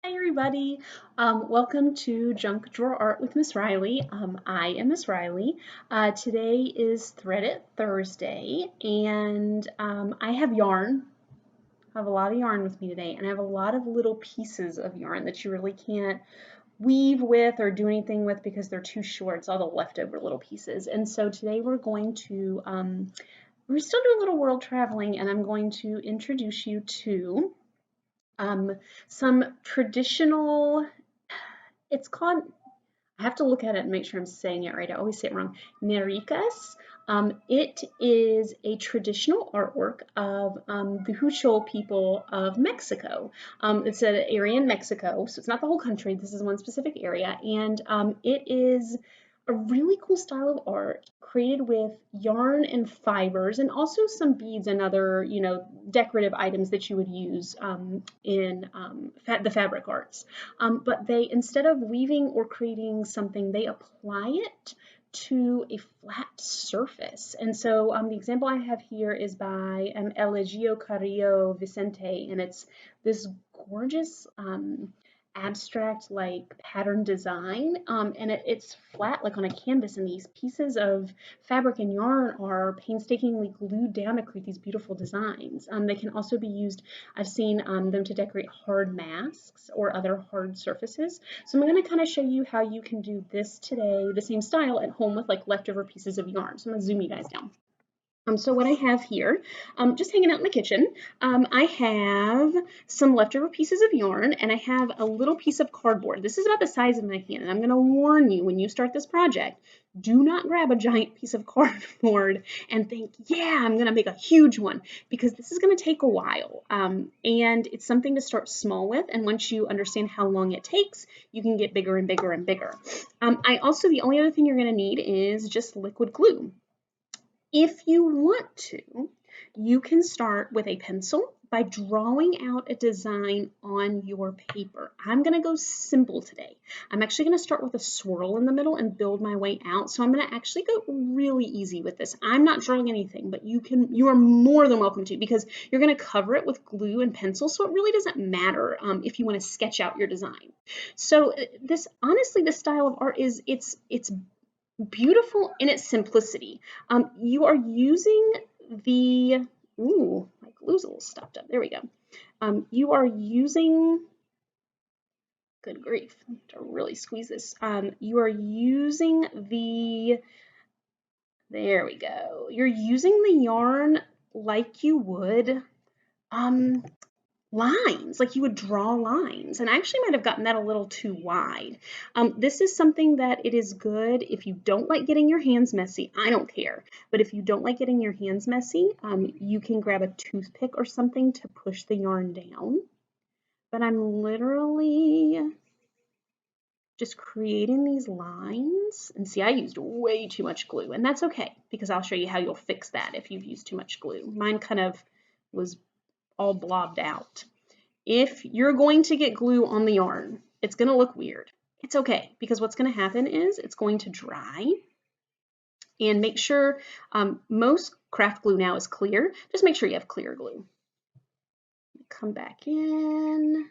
Hi everybody, welcome to Junk Drawer Art with Miss Riley. I am Miss Riley. Today is Thread It Thursday and I have yarn. I have a lot of yarn with me today and I have a lot of little pieces of yarn that you really can't weave with or do anything with because they're too short. It's all the leftover little pieces. And so today we're still doing a little world traveling and I'm going to introduce you to um, some traditional, it's called, I have to look at it and make sure I'm saying it right. I always say it wrong. Nericas. It is a traditional artwork of the Huichol people of Mexico. It's an area in Mexico, so it's not the whole country. This is one specific area, and it is a really cool style of art created with yarn and fibers and also some beads and other, decorative items that you would use in the fabric arts. But they, instead of weaving or creating something, they apply it to a flat surface. And so the example I have here is by Eligio Carrillo Vicente, and it's this gorgeous abstract like pattern design, and it's flat like on a canvas, and these pieces of fabric and yarn are painstakingly glued down to create these beautiful designs. They can also be used, I've seen them to decorate hard masks or other hard surfaces. So I'm going to kind of show you how you can do this today, the same style at home with like leftover pieces of yarn. So I'm going to zoom you guys down. So what I have here, just hanging out in the kitchen, I have some leftover pieces of yarn and I have a little piece of cardboard. This is about the size of my hand, and I'm going to warn you when you start this project, do not grab a giant piece of cardboard and think, yeah, I'm going to make a huge one, because this is going to take a while. And it's something to start small with, and once you understand how long it takes, you can get bigger and bigger and bigger. The only other thing you're going to need is just liquid glue. If you want to, you can start with a pencil by drawing out a design on your paper. I'm going to go simple today. I'm actually going to start with a swirl in the middle and build my way out. So I'm going to actually go really easy with this. I'm not drawing anything, but you are more than welcome to, because you're going to cover it with glue and pencil. So it really doesn't matter if you want to sketch out your design. So this style of art is, it's beautiful in its simplicity. You are using the, ooh, my glue's a little stopped up. There we go. You are using, good grief, I have to really squeeze this. You are using the, there we go. You're using the yarn like you would lines, like you would draw lines. And I actually might have gotten that a little too wide. This is something that it is good if you don't like getting your hands messy. I don't care. But if you don't like getting your hands messy, you can grab a toothpick or something to push the yarn down. But I'm literally just creating these lines. And see, I used way too much glue, and that's okay, because I'll show you how you'll fix that if you've used too much glue. Mine kind of was all blobbed out. If you're going to get glue on the yarn, it's going to look weird. It's okay, because what's going to happen is it's going to dry. And make sure, most craft glue now is clear. Just make sure you have clear glue. Come back in.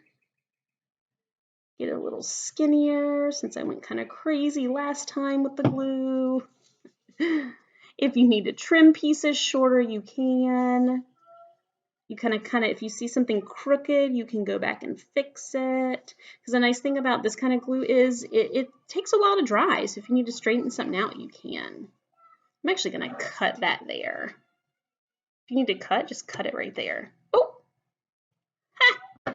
Get a little skinnier since I went kind of crazy last time with the glue. If you need to trim pieces shorter, you can. You kind of, if you see something crooked, you can go back and fix it. Because the nice thing about this kind of glue is it takes a while to dry. So if you need to straighten something out, you can. I'm actually going to cut that there. If you need to cut, just cut it right there. Oh! Ha!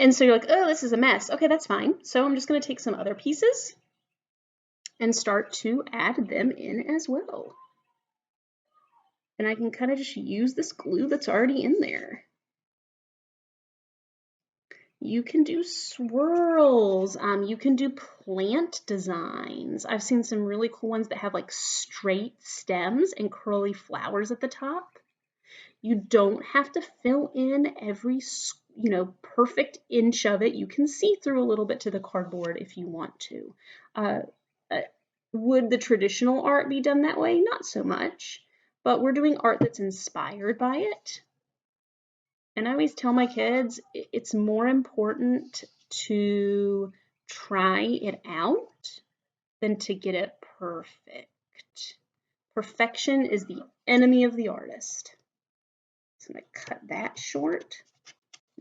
And so you're like, oh, this is a mess. Okay, that's fine. So I'm just going to take some other pieces and start to add them in as well. And I can kind of just use this glue that's already in there. You can do swirls. You can do plant designs. I've seen some really cool ones that have like straight stems and curly flowers at the top. You don't have to fill in every, perfect inch of it. You can see through a little bit to the cardboard if you want to. Would the traditional art be done that way? Not so much, but we're doing art that's inspired by it. And I always tell my kids it's more important to try it out than to get it perfect. Perfection is the enemy of the artist. So I'm going to cut that short.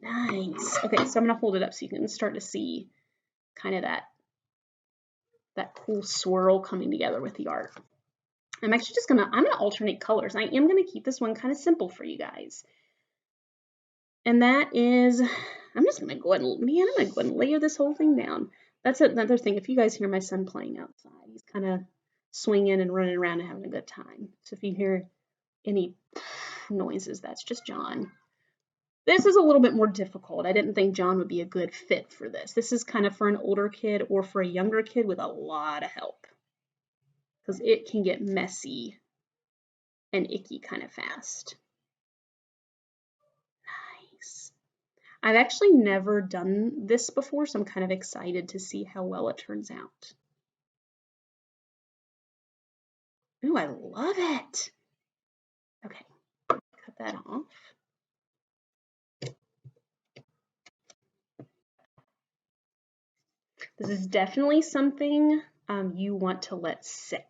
Nice. Okay, so I'm going to hold it up so you can start to see kind of that cool swirl coming together with the art. I'm actually just I'm gonna alternate colors. I am gonna keep this one kind of simple for you guys. And that is, I'm just gonna go ahead and, man, I'm gonna go ahead and layer this whole thing down. That's another thing. If you guys hear my son playing outside, he's kind of swinging and running around and having a good time. So if you hear any noises, that's just John. This is a little bit more difficult. I didn't think John would be a good fit for this. This is kind of for an older kid or for a younger kid with a lot of help, because it can get messy and icky kind of fast. Nice. I've actually never done this before, so I'm kind of excited to see how well it turns out. Ooh, I love it. Okay, cut that off. This is definitely something you want to let sit.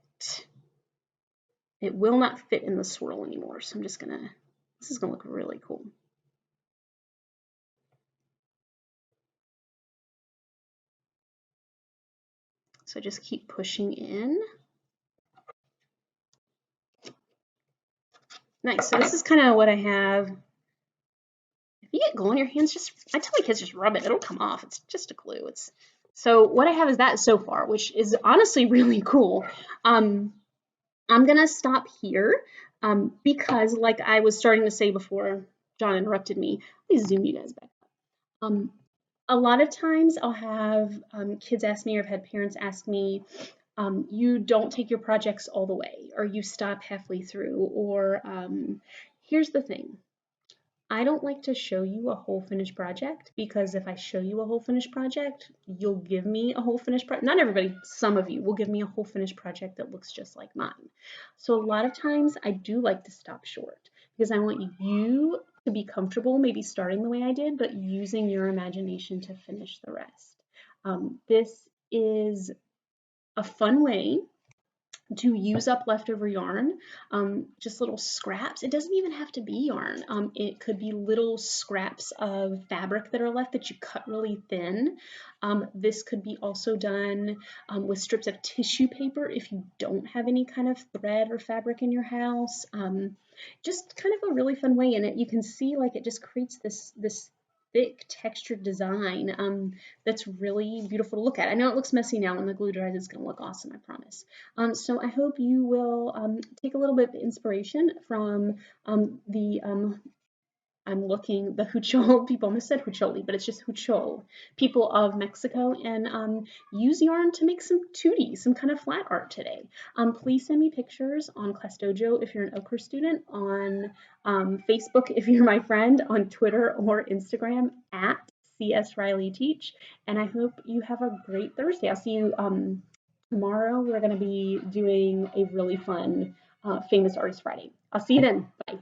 It will not fit in the swirl anymore, so I'm just gonna, this is gonna look really cool. So just keep pushing in. Nice, so this is kind of what I have. If you get glue on your hands, I tell my kids just rub it, it'll come off. It's just a glue. So what I have is that so far, which is honestly really cool. I'm gonna stop here because, like I was starting to say before John interrupted me, let me zoom you guys back up. A lot of times I'll have kids ask me, or I've had parents ask me, you don't take your projects all the way, or you stop halfway through, or here's the thing. I don't like to show you a whole finished project, because if I show you a whole finished project, you'll give me a whole finished project. Not everybody, some of you will give me a whole finished project that looks just like mine. So a lot of times I do like to stop short, because I want you to be comfortable maybe starting the way I did, but using your imagination to finish the rest. This is a fun way to use up leftover yarn, just little scraps. It doesn't even have to be yarn. It could be little scraps of fabric that are left that you cut really thin. This could be also done with strips of tissue paper if you don't have any kind of thread or fabric in your house. Just kind of a really fun way in it. You can see like it just creates this thick textured design that's really beautiful to look at. I know it looks messy now. When the glue dries, it's going to look awesome, I promise. So I hope you will take a little bit of inspiration from the Huichol people. I almost said Huicholi, but it's just Huichol people of Mexico, and use yarn to make some 2D, some kind of flat art today. Please send me pictures on Class Dojo if you're an Ochre student, on Facebook if you're my friend, on Twitter or Instagram at CS Riley Teach, and I hope you have a great Thursday. I'll see you tomorrow. We're going to be doing a really fun Famous Artist Friday. I'll see you then. Bye.